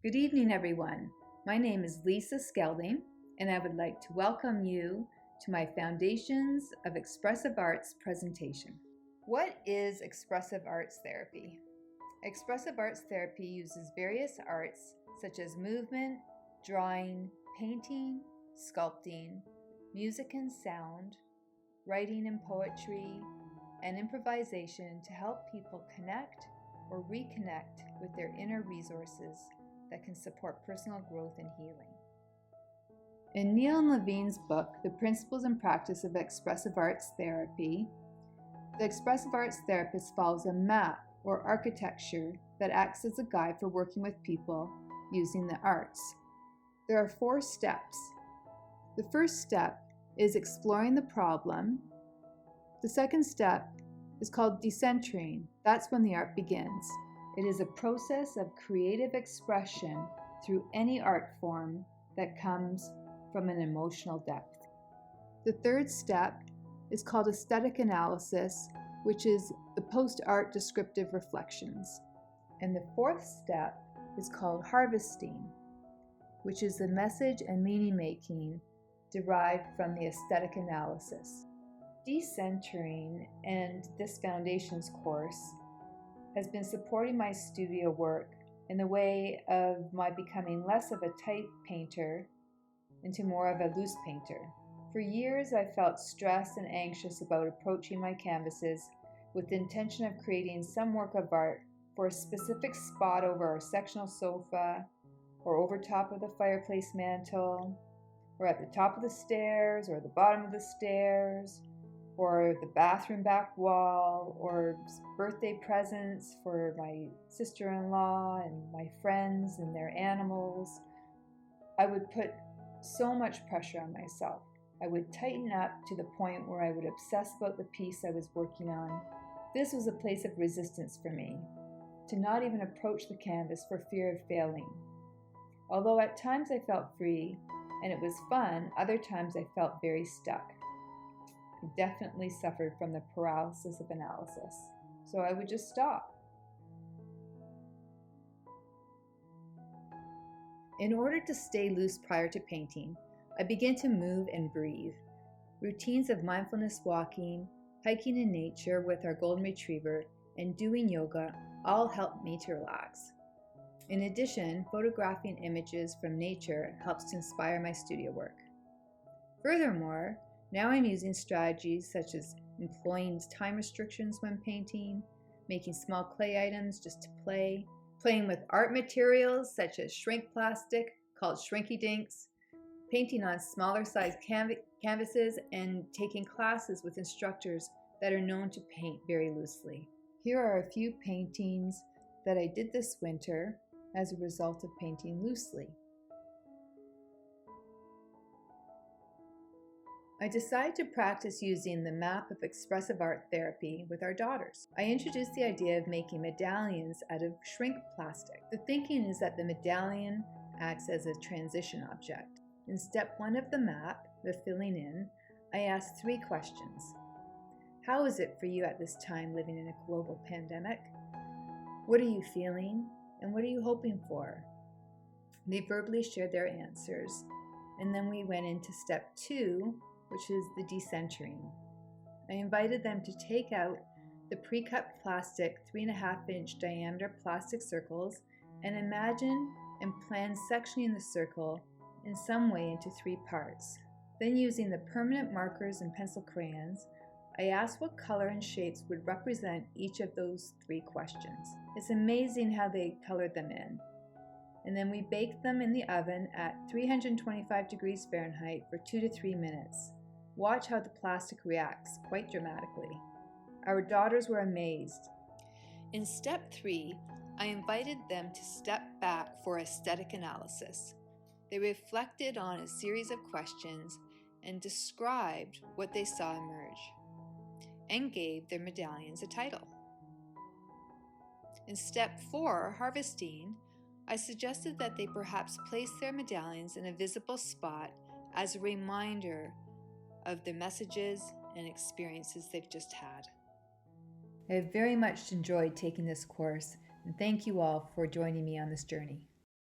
Good evening, everyone. My name is Lisa Skelding, and I would like to welcome you to my Foundations of Expressive Arts presentation. What is expressive arts therapy? Expressive arts therapy uses various arts such as movement, drawing, painting, sculpting, music and sound, writing and poetry, and improvisation to help people connect or reconnect with their inner resources that can support personal growth and healing. In Neil and Levine's book, The Principles and Practice of Expressive Arts Therapy, the expressive arts therapist follows a map or architecture that acts as a guide for working with people using the arts. There are 4 steps. The first step is exploring the problem. The second step is called decentering. That's when the art begins. It is a process of creative expression through any art form that comes from an emotional depth. The third step is called aesthetic analysis, which is the post-art descriptive reflections. And the fourth step is called harvesting, which is the message and meaning making derived from the aesthetic analysis. Decentering and this Foundations course has been supporting my studio work in the way of my becoming less of a tight painter into more of a loose painter. For years, I felt stressed and anxious about approaching my canvases with the intention of creating some work of art for a specific spot over our sectional sofa, or over top of the fireplace mantle, or at the top of the stairs, or the bottom of the stairs, or the bathroom back wall, or birthday presents for my sister-in-law and my friends and their animals. I would put so much pressure on myself. I would tighten up to the point where I would obsess about the piece I was working on. This was a place of resistance for me, to not even approach the canvas for fear of failing. Although at times I felt free and it was fun, other times I felt very stuck. I definitely suffered from the paralysis of analysis, so I would just stop. In order to stay loose prior to painting, I began to move and breathe. Routines of mindfulness walking, hiking in nature with our golden retriever, and doing yoga all helped me to relax. In addition, photographing images from nature helps to inspire my studio work. Furthermore, now I'm using strategies such as employing time restrictions when painting, making small clay items just to play, playing with art materials such as shrink plastic called shrinky dinks, painting on smaller sized canvases, and taking classes with instructors that are known to paint very loosely. Here are a few paintings that I did this winter as a result of painting loosely. I decided to practice using the map of expressive art therapy with our daughters. I introduced the idea of making medallions out of shrink plastic. The thinking is that the medallion acts as a transition object. In step 1 of the map, the filling in, I asked 3 questions. How is it for you at this time living in a global pandemic? What are you feeling, and what are you hoping for? They verbally shared their answers, and then we went into step 2, which is the decentering. I invited them to take out the pre-cut plastic 3.5-inch diameter plastic circles and imagine and plan sectioning the circle in some way into 3 parts. Then, using the permanent markers and pencil crayons, I asked what color and shapes would represent each of those 3 questions. It's amazing how they colored them in. And then we baked them in the oven at 325 degrees Fahrenheit for 2 to 3 minutes. Watch how the plastic reacts quite dramatically. Our daughters were amazed. In step 3, I invited them to step back for aesthetic analysis. They reflected on a series of questions and described what they saw emerge, and gave their medallions a title. In step 4, harvesting, I suggested that they perhaps place their medallions in a visible spot as a reminder of the messages and experiences they've just had. I have very much enjoyed taking this course, and thank you all for joining me on this journey.